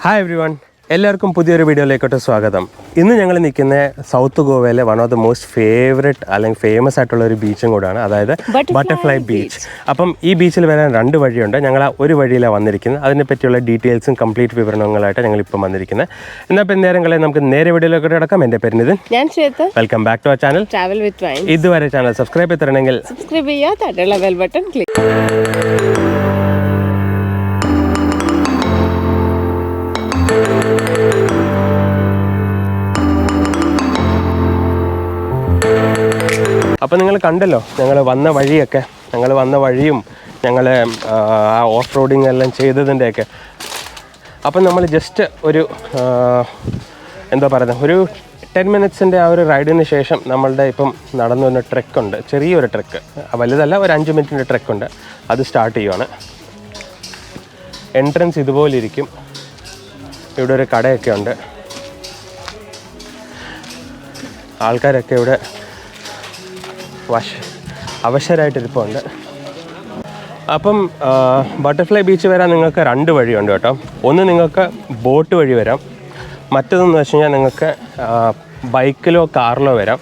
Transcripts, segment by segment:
Hi every one, എല്ലാവർക്കും പുതിയൊരു വീഡിയോയിലേക്കോട്ട് സ്വാഗതം. ഇന്ന് ഞങ്ങൾ നിൽക്കുന്ന സൗത്ത് ഗോവയിലെ one of the most favourite അല്ലെങ്കിൽ ഫേമസ് ആയിട്ടുള്ള ഒരു ബീച്ചും കൂടാണ്, അതായത് ബട്ടർഫ്ലൈ ബീച്ച്. അപ്പം ഈ ബീച്ചിൽ വരാൻ രണ്ട് വഴിയുണ്ട്. ഞങ്ങൾ ഒരു വഴിയിലാണ് വന്നിരിക്കുന്നത്. അതിനെ പറ്റിയുള്ള ഡീറ്റെയിൽസും കംപ്ലീറ്റ് വിവരണങ്ങളായിട്ട് ഞങ്ങൾ ഇപ്പം വന്നിരിക്കുന്നത്. എന്നാൽ പിന്നെ നേരങ്ങളെ നമുക്ക് നേരെ വീഡിയോയിലേക്ക് കിടക്കാം. എൻ്റെ പേര് നിതിൻ. ഞാൻ Shweta. Welcome back to our channel travel with വൈൻ. ഇതുവരെ ചാനൽ സബ്സ്ക്രൈബ് ചെയ്തിട്ടുണ്ടെങ്കിൽ സബ്സ്ക്രൈബ് ചെയ്യുക, താഴെയുള്ള ബെൽ ബട്ടൺ ക്ലിക്ക്. അപ്പോൾ നിങ്ങൾ കണ്ടല്ലോ ഞങ്ങൾ വന്ന വഴിയും ഞങ്ങൾ ആ ഓഫ് റോഡിങ് എല്ലാം ചെയ്തതിൻ്റെയൊക്കെ. അപ്പം നമ്മൾ ജസ്റ്റ് ഒരു എന്താ പറയുന്നത്, ഒരു 10 മിനിറ്റ്സിൻ്റെ ആ ഒരു റൈഡിന് ശേഷം നമ്മളുടെ ഇപ്പം നടന്നു വന്ന ട്രെക്കുണ്ട്, ചെറിയൊരു ട്രെക്ക്, വലുതല്ല, ഒരു 5 മിനിറ്റിൻ്റെ ട്രെക്കുണ്ട്. അത് സ്റ്റാർട്ട് ചെയ്യുവാണ്. എൻട്രൻസ് ഇതുപോലെ ഇരിക്കും. ഇവിടെ ഒരു കടയൊക്കെ ഉണ്ട്. ആൾക്കാരൊക്കെ ഇവിടെ അവശരായിട്ടിരിപ്പുണ്ട്. അപ്പം ബട്ടർഫ്ലൈ ബീച്ച് വരാൻ നിങ്ങൾക്ക് രണ്ട് വഴിയുണ്ട് കേട്ടോ. ഒന്ന് നിങ്ങൾക്ക് ബോട്ട് വഴി വരാം, മറ്റൊന്നെന്ന് വെച്ച് കഴിഞ്ഞാൽ നിങ്ങൾക്ക് ബൈക്കിലോ കാറിലോ വരാം.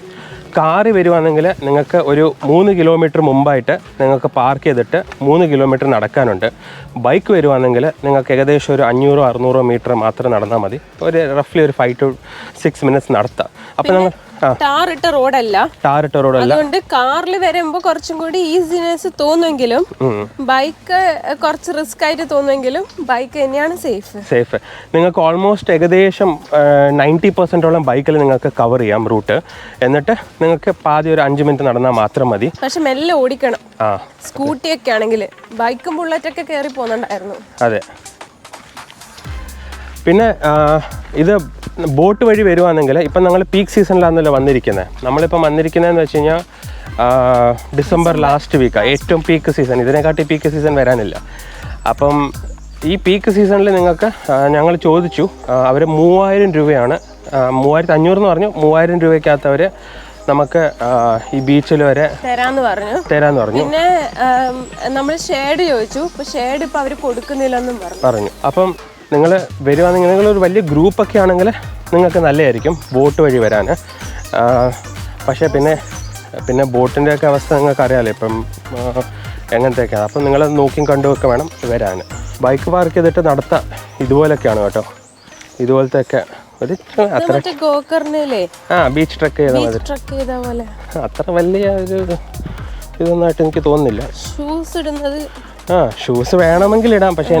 കാറ് വരുവാണെങ്കിൽ നിങ്ങൾക്ക് ഒരു 3 കിലോമീറ്റർ മുമ്പായിട്ട് നിങ്ങൾക്ക് പാർക്ക് ചെയ്തിട്ട് 3 കിലോമീറ്റർ നടക്കാനുണ്ട്. ബൈക്ക് വരുവാണെങ്കിൽ നിങ്ങൾക്ക് ഏകദേശം ഒരു 500-600 മീറ്റർ മാത്രം നടന്നാൽ മതി. ഒരു റഫ്ലി ഒരു 5 to 6 മിനിറ്റ്സ് നടത്താം. അപ്പം നിങ്ങൾ ടാറിട്ട റോഡല്ല, അതുകൊണ്ട് കാറിൽ വരുമ്പോൾ കുറച്ചും കൂടി ഈസിനെസ് തോന്നുമെങ്കിലും ബൈക്ക് കുറച്ച് റിസ്ക് ആയിട്ട് തോന്നുമെങ്കിലും ബൈക്ക് തന്നെയാണ് സേഫ്. നിങ്ങൾക്ക് ഓൾമോസ്റ്റ് ഏകദേശം 90% ബൈക്കിൽ നിങ്ങൾക്ക് കവർ ചെയ്യാം റൂട്ട്. എന്നിട്ട് നിങ്ങൾക്ക് പാതി ഒരു 5 മിനിറ്റ് നടന്നാൽ മാത്രം മതി. പക്ഷെ മെല്ലെ ഓടിക്കണം. സ്കൂട്ടി ഒക്കെ ആണെങ്കിൽ, ബൈക്കും ബുള്ളറ്റൊക്കെ കയറി പോകുന്നുണ്ടായിരുന്നു. അതെ. പിന്നെ ഇത് ബോട്ട് വഴി വരുവാണെങ്കിൽ ഇപ്പം ഞങ്ങൾ പീക്ക് സീസണിലാണല്ലോ വന്നിരിക്കുന്നത്. നമ്മളിപ്പം വന്നിരിക്കുന്നതെന്ന് വെച്ച് കഴിഞ്ഞാൽ ഡിസംബർ ലാസ്റ്റ് വീക്കാണ് ഏറ്റവും പീക്ക് സീസൺ. ഇതിനെക്കാട്ടി പീക്ക് സീസൺ വരാനില്ല. അപ്പം ഈ പീക്ക് സീസണിൽ നിങ്ങൾക്ക് ഞങ്ങൾ ചോദിച്ചു, അവർ 3000 രൂപയാണ്, 3500 എന്ന് പറഞ്ഞു. 3000 രൂപയ്ക്കകത്ത് അവർ നമുക്ക് ഈ ബീച്ചിൽ വരെ തരാന്ന് പറഞ്ഞു. പിന്നെ നമ്മൾ ഷെയർഡ് ചോദിച്ചു, ഷെയർഡ് ഇപ്പം അവർ കൊടുക്കുന്നില്ലെന്നും പറഞ്ഞു. അപ്പം നിങ്ങൾ വരുവാണെങ്കിൽ നിങ്ങളൊരു വലിയ ഗ്രൂപ്പൊക്കെ ആണെങ്കിൽ നിങ്ങൾക്ക് നല്ലതായിരിക്കും ബോട്ട് വഴി വരാൻ. പക്ഷേ പിന്നെ ബോട്ടിൻ്റെയൊക്കെ അവസ്ഥ നിങ്ങൾക്ക് അറിയാമല്ലോ ഇപ്പം എങ്ങനത്തെയൊക്കെയാണ്. അപ്പം നിങ്ങൾ നോക്കിയും കണ്ടുമൊക്കെ വേണം വരാൻ. ബൈക്ക് പാർക്ക് ചെയ്തിട്ട് നടത്താം. ഇതുപോലൊക്കെയാണ് കേട്ടോ, ഇതുപോലത്തെയൊക്കെ ഒരു അത്ര ബീച്ച് ട്രക്ക് ചെയ്താൽ മതി. അത്ര വലിയ ഒരു ഇതൊന്നായിട്ട് എനിക്ക് തോന്നുന്നില്ല. ഷൂസ് വേണമെങ്കിൽ ഇടാം, പക്ഷേ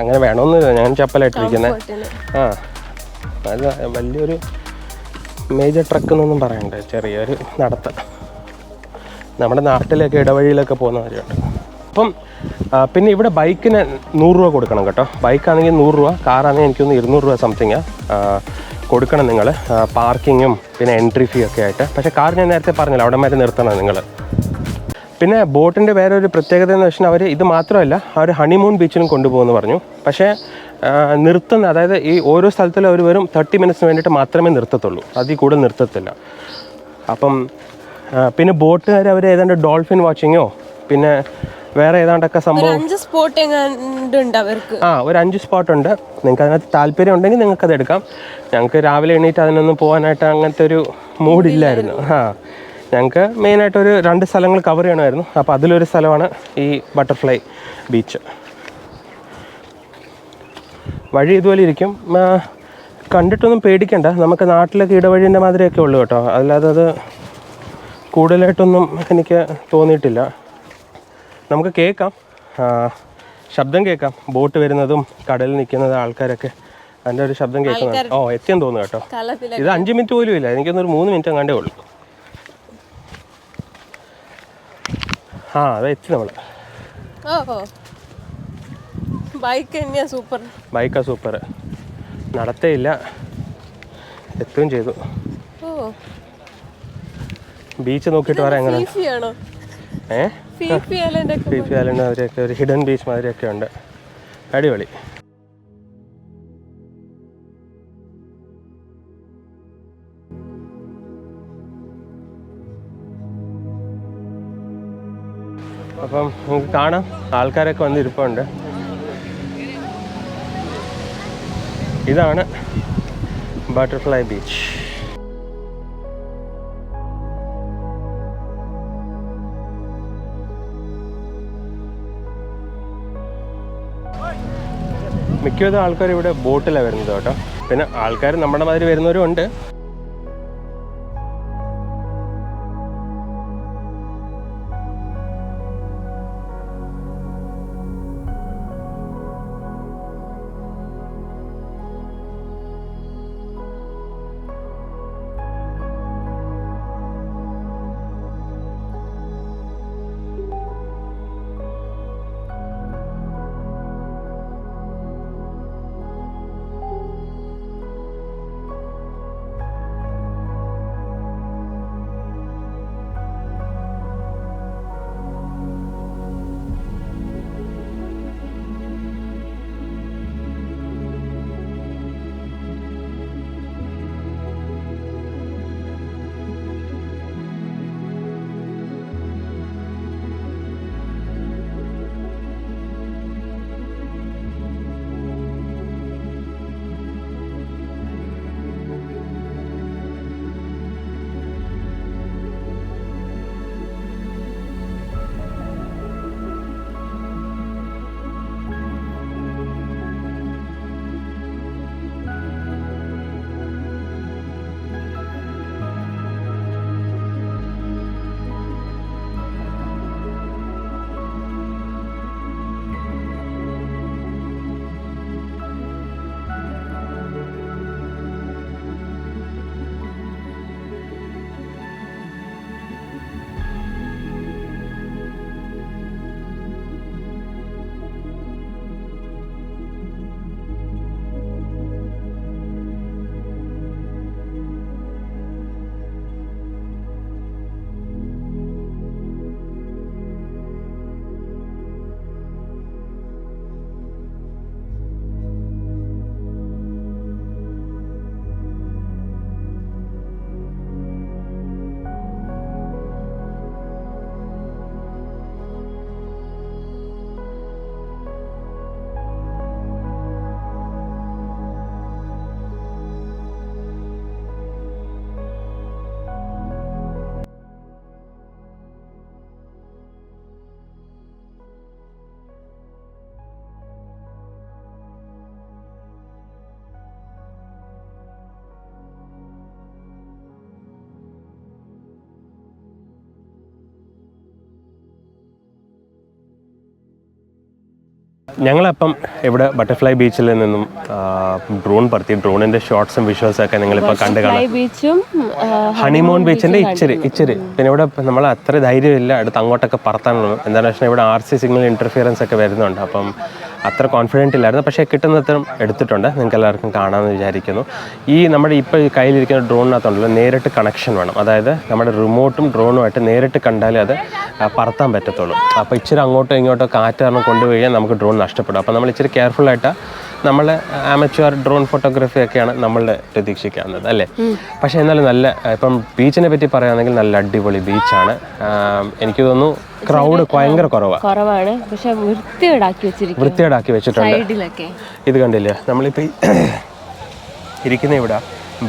അങ്ങനെ വേണമെന്നില്ല. ഞാൻ ചപ്പലായിട്ടിരിക്കുന്നത്. അത് വലിയൊരു മേജർ ട്രക്ക് എന്നൊന്നും പറയണ്ട, ചെറിയൊരു നടത്തം. നമ്മുടെ നാട്ടിലൊക്കെ ഇടവഴിയിലൊക്കെ പോകുന്ന കാര്യമുണ്ട്. അപ്പം പിന്നെ ഇവിടെ ബൈക്കിന് 100 രൂപ കൊടുക്കണം കേട്ടോ. ബൈക്കാണെങ്കിൽ 100 രൂപ, കാറാണെങ്കിൽ എനിക്കൊന്ന് 200 രൂപ സംതിങ് കൊടുക്കണം നിങ്ങൾ, പാർക്കിങ്ങും പിന്നെ എൻട്രി ഫീ ഒക്കെ ആയിട്ട്. പക്ഷേ കാർ ഞാൻ നേരത്തെ പറഞ്ഞില്ല, അവിടെ വരെ നിർത്തണം നിങ്ങൾ. പിന്നെ ബോട്ടിൻ്റെ വേറെ ഒരു പ്രത്യേകത എന്ന് വെച്ചാൽ അവർ ഇത് മാത്രമല്ല, അവർ ഹണിമൂൺ ബീച്ചിലും കൊണ്ടുപോകുമെന്ന് പറഞ്ഞു. പക്ഷേ അതായത് ഈ ഓരോ സ്ഥലത്തിലും അവർ വെറും 30 മിനിറ്റ്സിന് വേണ്ടിയിട്ട് മാത്രമേ നിർത്തത്തുള്ളൂ, അതിൽ കൂടുതൽ നിർത്തത്തില്ല. അപ്പം പിന്നെ ബോട്ടുകാർ അവർ ഏതാണ്ട് ഡോൾഫിൻ വാച്ചിങ്ങോ പിന്നെ വേറെ ഏതാണ്ടൊക്കെ സംഭവം ഒരു 5 സ്പോട്ട് ഉണ്ട്. നിങ്ങൾക്ക് അതിനകത്ത് താല്പര്യം ഉണ്ടെങ്കിൽ നിങ്ങൾക്ക് അത് എടുക്കാം. ഞങ്ങൾക്ക് രാവിലെ എണീറ്റ് അതിനൊന്നും പോകാനായിട്ട് അങ്ങനത്തെ ഒരു മൂഡില്ലായിരുന്നു. ഞങ്ങൾക്ക് മെയിനായിട്ടൊരു 2 സ്ഥലങ്ങൾ കവർ ചെയ്യണമായിരുന്നു. അപ്പോൾ അതിലൊരു സ്ഥലമാണ് ഈ ബട്ടർഫ്ലൈ ബീച്ച്. വഴി ഇതുപോലെ ഇരിക്കും. കണ്ടിട്ടൊന്നും പേടിക്കണ്ട, നമുക്ക് നാട്ടിലൊക്കെ ഇടവഴീൻ്റെ മാതിരിയൊക്കെ ഉള്ളൂ കേട്ടോ. അല്ലാതെ അത് കൂടുതലായിട്ടൊന്നും എനിക്ക് തോന്നിയിട്ടില്ല. നമുക്ക് കേൾക്കാം, ശബ്ദം കേൾക്കാം, ബോട്ട് വരുന്നതും കടലിൽ നിൽക്കുന്നതും ആൾക്കാരൊക്കെ അതിൻ്റെ ഒരു ശബ്ദം കേൾക്കുന്നുണ്ട്. എത്തിയെന്ന് തോന്നുന്നു കേട്ടോ. ഇത് 5 മിനിറ്റ് പോലും ഇല്ല, എനിക്കൊന്നൊരു 3 മിനിറ്റ് എങ്ങാണ്ടേ ഉള്ളൂ. അതെത്തി നമ്മൾ. ബൈക്കാ സൂപ്പർ, നടത്തേയില്ല, എത്തുകയും ചെയ്തു. ബീച്ച് നോക്കിയിട്ട് പറയാം എങ്ങനെ. ഫീഫി ഐലൻഡ് അവരൊക്കെ ഒരു ഹിഡൻ ബീച്ച് മാതിരിയൊക്കെ ഉണ്ട്, അടിപൊളി. അപ്പം നമുക്ക് കാണാം, ആൾക്കാരൊക്കെ വന്നിരിപ്പുണ്ട്. ഇതാണ് ബട്ടർഫ്ലൈ ബീച്ച്. മിക്കതും ആൾക്കാർ ഇവിടെ ബോട്ടിലാണ് വരുന്നത് കേട്ടോ. പിന്നെ ആൾക്കാർ നമ്മുടെ മാതിരി വരുന്നവരും ഉണ്ട്. ഞങ്ങളപ്പം ഇവിടെ ബട്ടർഫ്ലൈ ബീച്ചിൽ നിന്നും ഡ്രോൺ പറത്തി. ഡ്രോണിൻ്റെ ഷോർട്സും വിഷ്വൽസൊക്കെ നിങ്ങളിപ്പോൾ കണ്ട് കാണാം. ഹണിമൂൺ ബീച്ചിൻ്റെ ഇച്ചിരി പിന്നെ ഇവിടെ നമ്മൾ അത്ര ധൈര്യമില്ല അടുത്ത് അങ്ങോട്ടൊക്കെ പറത്താനുള്ളൂ. എന്താണെന്ന് വെച്ചാൽ ഇവിടെ RC സിഗ്നൽ ഇൻ്റർഫിയറൻസ് ഒക്കെ വരുന്നുണ്ട്. അപ്പം അത്ര കോൺഫിഡൻറ്റ് ഇല്ലായിരുന്നു. പക്ഷേ കിട്ടുന്നത്ര എടുത്തിട്ടുണ്ട്. നിങ്ങൾക്ക് എല്ലാവർക്കും കാണാമെന്ന് വിചാരിക്കുന്നു. ഈ നമ്മുടെ ഇപ്പോൾ ഈ കയ്യിലിരിക്കുന്ന ഡ്രോണിനകത്തുണ്ടല്ലോ നേരിട്ട് കണക്ഷൻ വേണം. അതായത് നമ്മുടെ റിമോട്ടും ഡ്രോണുമായിട്ട് നേരിട്ട് കണ്ടാലേ അത് പറത്താൻ പറ്റത്തുള്ളൂ. അപ്പോൾ ഇച്ചിരി അങ്ങോട്ടോ ഇങ്ങോട്ടോ കാറ്റ് കാരണം കൊണ്ടുപോയി നമുക്ക് ഡ്രോൺ നഷ്ടപ്പെടും. അപ്പോൾ നമ്മൾ ഇച്ചിരി കെയർഫുള്ളായിട്ട് നമ്മൾ ആമച്വർ ഡ്രോൺ ഫോട്ടോഗ്രാഫി ഒക്കെയാണ് നമ്മളുടെ പ്രതീക്ഷിക്കാവുന്നത് അല്ലേ. പക്ഷേ എന്നാലും നല്ല ഇപ്പം ബീച്ചിനെ പറ്റി പറയുകയാണെങ്കിൽ നല്ല അടിപൊളി ബീച്ചാണ്. എനിക്ക് തോന്നുന്നു ക്രൗഡ് ഭയങ്കര കുറവാണ്. പക്ഷെ വൃത്തിയേടാക്കി വെച്ചിട്ടുണ്ട്. ഇത് കണ്ടില്ലേ നമ്മളിപ്പോൾ ഇരിക്കുന്ന ഇവിടെ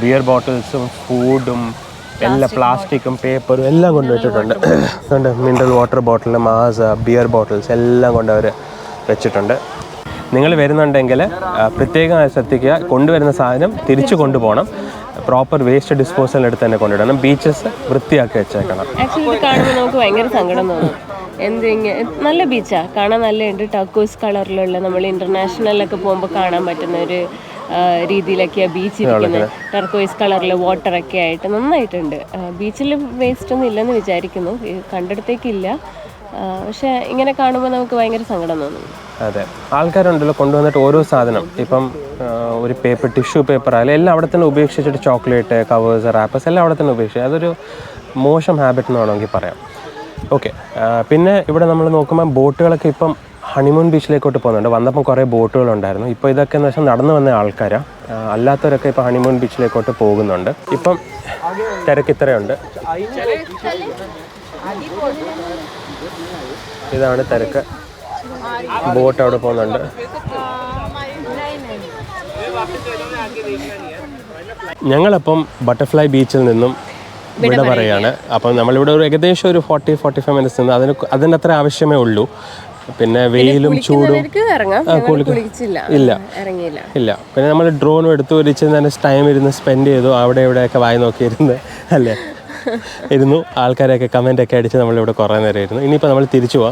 ബിയർ ബോട്ടിൽസും ഫുഡും എല്ലാ പ്ലാസ്റ്റിക്കും പേപ്പറും എല്ലാം കൊണ്ടുവച്ചിട്ടുണ്ട്. അതുകൊണ്ട് മിനറൽ വാട്ടർ ബോട്ടിൽ, മാസ, ബിയർ ബോട്ടിൽസ് എല്ലാം കൊണ്ട് അവർ വെച്ചിട്ടുണ്ട്. നിങ്ങൾ വരുന്നുണ്ടെങ്കിൽ പ്രത്യേകം ശ്രദ്ധിക്കുക, കൊണ്ടുവരുന്ന സാധനം തിരിച്ചു കൊണ്ടുപോകണം. പ്രോപ്പർ വേസ്റ്റ് ഡിസ്പോസലിനടുത്ത് തന്നെ കൊണ്ടുവിടണം. ബീച്ചസ് വൃത്തിയാക്കി വെച്ചേക്കണം. ആക്ച്വലി കാണുമ്പോൾ നമുക്ക് ഭയങ്കര സങ്കടം തോന്നും. നല്ല ബീച്ചാണ്, കാണാൻ നല്ലതുണ്ട്. ടർക്കോയ്സ് കളറിലുള്ള നമ്മൾ ഇൻ്റർനാഷണലൊക്കെ പോകുമ്പോൾ കാണാൻ പറ്റുന്ന ഒരു രീതിയിലൊക്കെയാണ് ബീച്ച് ഇരിക്കുന്നത്. ടർക്കോയ്സ് കളറിൽ വാട്ടറൊക്കെ ആയിട്ട് നന്നായിട്ടുണ്ട്. ബീച്ചിൽ വേസ്റ്റ് ഒന്നും ഇല്ലെന്ന് വിചാരിക്കുന്നു, കണ്ടിടത്തേക്കില്ല. പക്ഷെ ഇങ്ങനെ കാണുമ്പോൾ നമുക്ക് ഭയങ്കര സങ്കടം തോന്നുന്നു. അതെ, ആൾക്കാരുണ്ടല്ലോ കൊണ്ടുവന്നിട്ട് ഓരോ സാധനം ഇപ്പം ഒരു പേപ്പർ, ടിഷ്യൂ പേപ്പർ ആയാലും എല്ലാം അവിടെ തന്നെ ഉപേക്ഷിച്ചിട്ട് ചോക്ലേറ്റ് കവേഴ്സ്, റാപ്പേഴ്സ് എല്ലാം അവിടെ തന്നെ ഉപേക്ഷിക്കുക. അതൊരു മോശം ഹാബിറ്റ് എന്ന് വേണമെങ്കിൽ പറയാം. ഓക്കെ, പിന്നെ ഇവിടെ നമ്മൾ നോക്കുമ്പോൾ ബോട്ടുകളൊക്കെ ഇപ്പം ഹണിമൂൺ ബീച്ചിലേക്കോട്ട് പോകുന്നുണ്ട്. വന്നപ്പം കുറേ ബോട്ടുകളുണ്ടായിരുന്നു. ഇപ്പോൾ ഇതൊക്കെ എന്ന് വെച്ചാൽ നടന്നു വന്ന ആൾക്കാരാണ്. അല്ലാത്തവരൊക്കെ ഇപ്പോൾ ഹണിമൂൺ ബീച്ചിലേക്കോട്ട് പോകുന്നുണ്ട്. ഇപ്പം തിരക്കിത്രയുണ്ട്. ഇതാണ് തിരക്ക്. ബോട്ട് അവിടെ പോകുന്നുണ്ട്. ഞങ്ങളപ്പം ബട്ടർഫ്ലൈ ബീച്ചിൽ നിന്നും വിട പറയാണ്. അപ്പം നമ്മളിവിടെ ഒരു ഏകദേശം ഒരു 40-45 മിനിറ്റ്സ് നിന്ന് അതിൻ്റെ അത്ര ആവശ്യമേ ഉള്ളൂ. പിന്നെ വെയിലും ചൂടും ഇല്ല. പിന്നെ നമ്മൾ ഡ്രോണും എടുത്ത് ഒരു ഇച്ചിരി തന്നെ ടൈം ഇരുന്ന് സ്പെൻഡ് ചെയ്തു. അവിടെ ഇവിടെയൊക്കെ വായി നോക്കിയിരുന്ന് അല്ലേ ഇരുന്നു. ആൾക്കാരെയൊക്കെ കമൻ്റൊക്കെ അടിച്ച് നമ്മളിവിടെ കുറേ നേരം ഇരുന്നു. ഇനിയിപ്പോൾ നമ്മൾ തിരിച്ചു പോവാം.